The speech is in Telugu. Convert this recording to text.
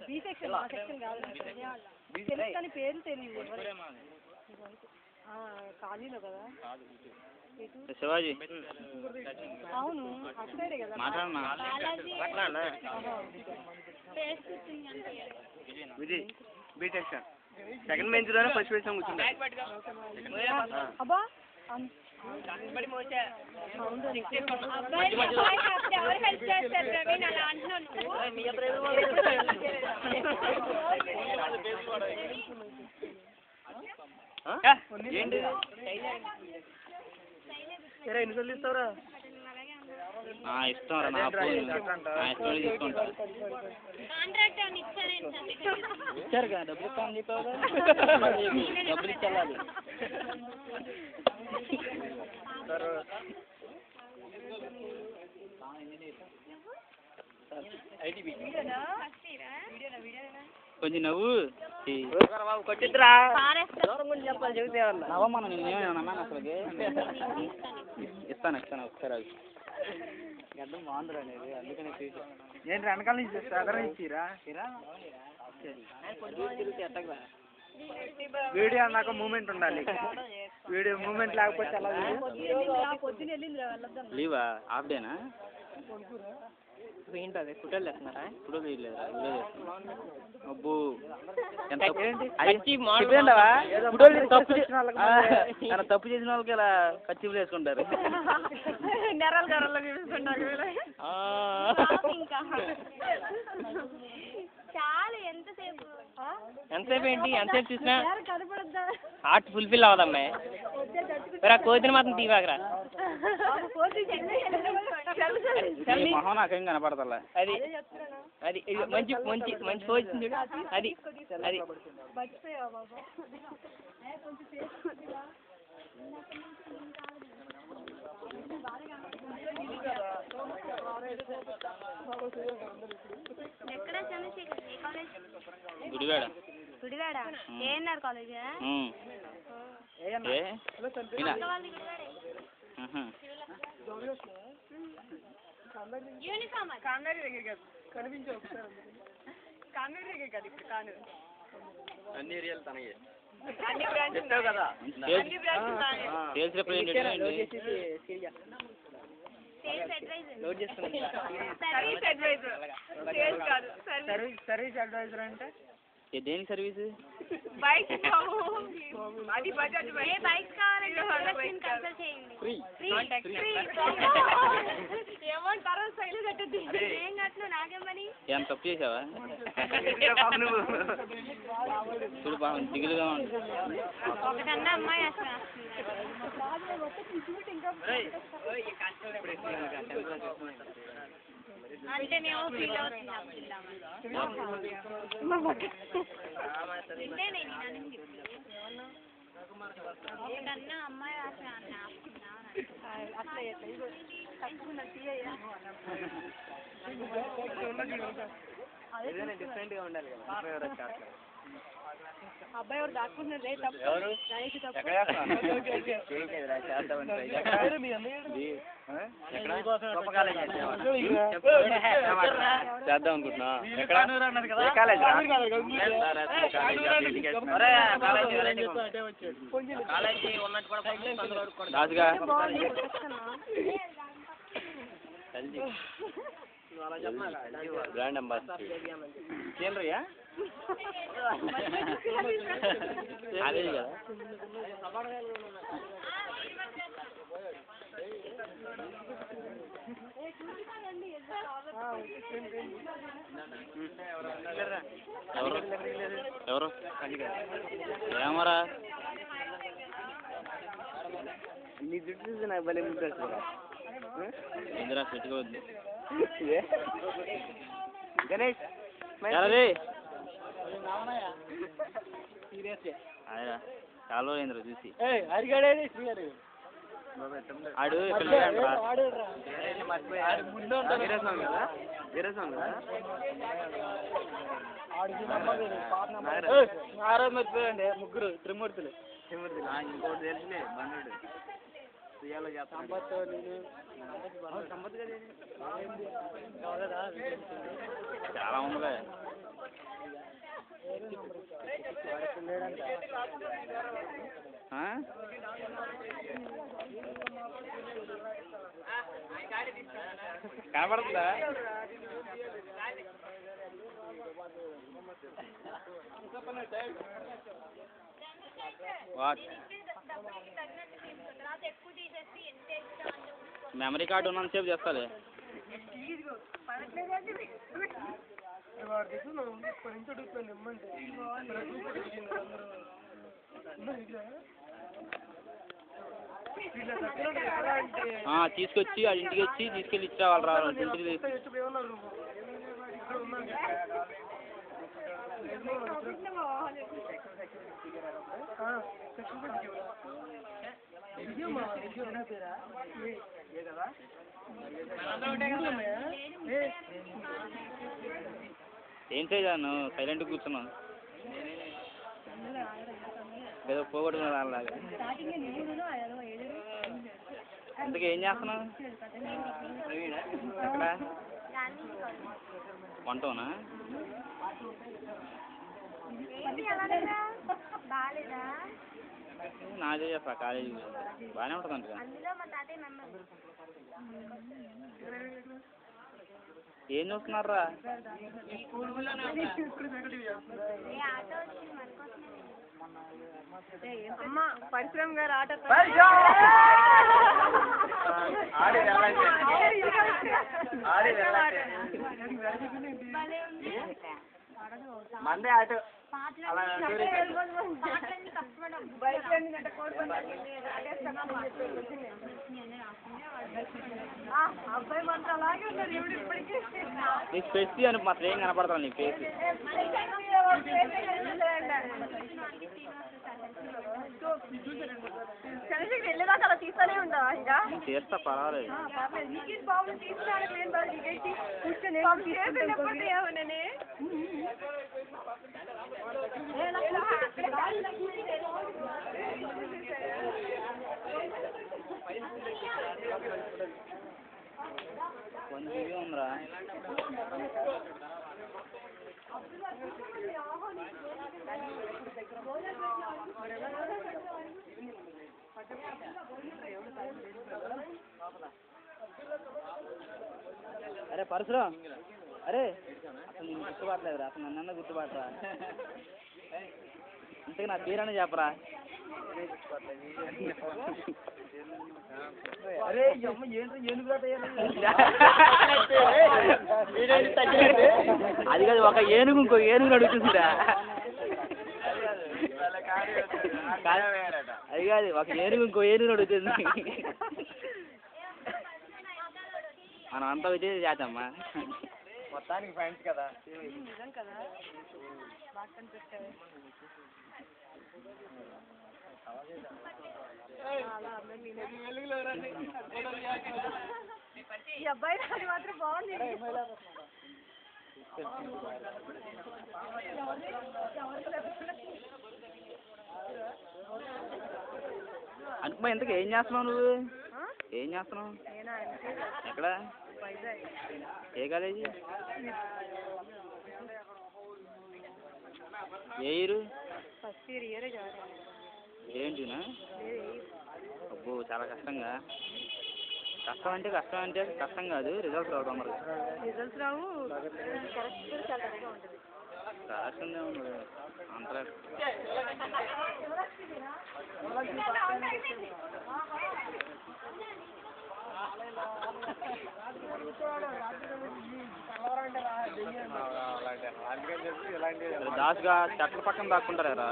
బీ సెక్షన్ ఆ సెక్షన్ కాదు తెలుసు కానీ పేరు తెలియదు ఖాళీలో కదా శివాజీ అవును అటు సైడే కదా Vijay B section second bench లోనే ఫస్ట్ బెంచ్ కూర్చుంటా అబ్బా ఏంటి ఎన్నిసార్లు ఇస్తావురా ఇస్తాం రా తీసుకుంటా ఇచ్చారు కదా డబ్బులు ఇస్తామని చెప్పావు డబ్బులు ఇచ్చాలి కొంచెం నవ్వు కొట్టిద్దురా చెప్పాలి చెబితే నవ్వమ్మా నేనేమన్నా అసలుకి ఇస్తాను ఒకసారి అది గడ్డం బాగుందిరా అనేది అందుకని ఏంటి వెనకాల నుంచి సాధారణ ఇచ్చిరా వీడియో అన్నాక మూమెంట్ ఉండాలి వీడియో మూమెంట్ లేకపోతే ఎలా లీవా హాఫ్ డేనా ఏంటి అదే ఫోటోలు వేస్తున్నారా ఫోటోలు వేయలేదా అబ్బో తప్పు చేసిన వాళ్ళకి ఇలా ఖర్చులు వేసుకుంటారు ఎంతసేపు ఏంటి ఎంతసేపు చూసినా ఆర్ట్ ఫుల్ఫిల్ అవ్వదమ్మాయి మరి ఆ కోతిని మాత్రం తీవాకరా మొహం నాకేం కనపడతా అది అది మంచి మంచి మంచి పోతుంది చూడు అది అది గుడివాడ గుడివాడ ఏఎన్ఆర్ కాలేజ్ యూనిఫామ్ కానూరు దగ్గర కాదు కనిపించే ఒకసారి కానూరు దగ్గర కాదు ఇప్పుడు కానూరు అన్ని ఏరియాలు తనయే అన్ని బ్రాంచెస్ కదా అన్ని branches sales representative sales advisor load చేస్తున్నాను సర్వీస్ అడ్వైజర్ సేల్స్ కాదు సర్వీస్ అడ్వైజర్ అంటే దేనికి సర్వీస్ బైక్స్ అది బజాజ్ ఏ బైక్స్ కావాలంటే కన్సల్ట్ చేయండి ఫ్రీ అమౌంట్ తర్వాత సైలు కట్టద్దు ఏం కట్టను నాకేమని ఏం తప్పు చేసావా చూడు పాపం దిగులుగా ఉంది ఒకటన్నా అమ్మాయి అసలు అంటే మేము ఫీల్ అవుతున్నాం ఒకటన్నా అమ్మాయి డిఫరెంట్ గా ఉండాలి కదా అబ్బాయి ఎవరు దాక్కుంటున్నారు చేద్దాం అనుకుంటున్నా బ్రాండ్ అంబాసిడర్ కేంద్రయ్యా అదే కదా ఎవరు ఏమరా నీ జుట్టు చూసి నాకు భలే ముద్దు వస్తుందా ఇందిరా పెట్టుకోవద్దు గణేష్ అదేరా చాలా రోజు చూసి ఆడు మర్చిపోయండి ముగ్గురు త్రిమూర్తులు ఇంకోటి తెలిసిలే బంధుడు సుయాలో చాలా ఉందిలే కనపడుతుందా? వాట్ మెమరీ కార్డు ఉన్నంతసేపు చేస్తాలే. తీసుకొచ్చి వాళ్ళ ఇంటికి వచ్చి తీసుకెళ్ళి ఇచ్చేవాళ్ళు రా ఇంటికి. ఏం చేయాను సైలెంట్గా కూర్చున్నావు ఏదో పోగొట్టుకున్నా దానిలాగా. అందుకే ఏం చేస్తున్నావు? ఎక్కడ వంటనా? నాదే చేస్తా కాలేజీ బాగానే ఉంటుంది అంట. ఏం చూస్తున్నారా? అమ్మా పరిశ్రమ గారు ఆట మందే ఆట అబ్బాయి మంత్రం అలాగే ఉన్నారు ఎవడు ఇప్పటికీ. నీ స్పెస్ అని మాత్రం ఏం కనపడతాను నీ ఫేస్. చంద్రశేఖర్ వెళ్ళేదాకా అలా తీస్తూనే ఉంటావా? ఇంకా చేస్తా పర్వాలేదు. నీకేం బాబు తీసుకురావడానికి లేదు బాబు నీకేంటి కూర్చొని కొంచెం ఉందిరా. అరే పరశురాం, అరే అసలు నేను గుర్తుపట్టలేదురా. అసలు నన్నన్నా గుర్తుపట్టరా? ఇంతకు నా పేరనే చెప్పరా? అది కాదు, ఒక ఏనుగు ఇంకో ఏనుగుని అడుగుతుందిరా. అది కాదు, ఒక ఏనుగు ఇంకో ఏనుగుని అడుగుతుంది. మనం అంతా విజయ్ చేద్దామా? మొత్తానికి ఫ్రెండ్స్ కదా. నిజం కదా బాగా కనిపిస్తాయి. ఈ అబ్బాయి అది మాత్రం బాగుంది. అనుకుమా ఇంతకు ఏం చేస్తున్నావు నువ్వు? ఏం చేస్తున్నావు? ఎక్కడ? ఏ కాలేజీ? ఏ ఇయర్? First year. ఏంటినా? అబ్బో చాలా కష్టంగా. కష్టం అంటే కష్టం కాదు, రిజల్ట్స్ రావు తొందరగా. రిజల్ట్స్ రావు, కరెక్ట్ చాలా టఫ్గా ఉంటుంది. రాసిందే ఉండదు అంతలా. దాసుగా చెట్ల పక్కన దాక్కుంటారా?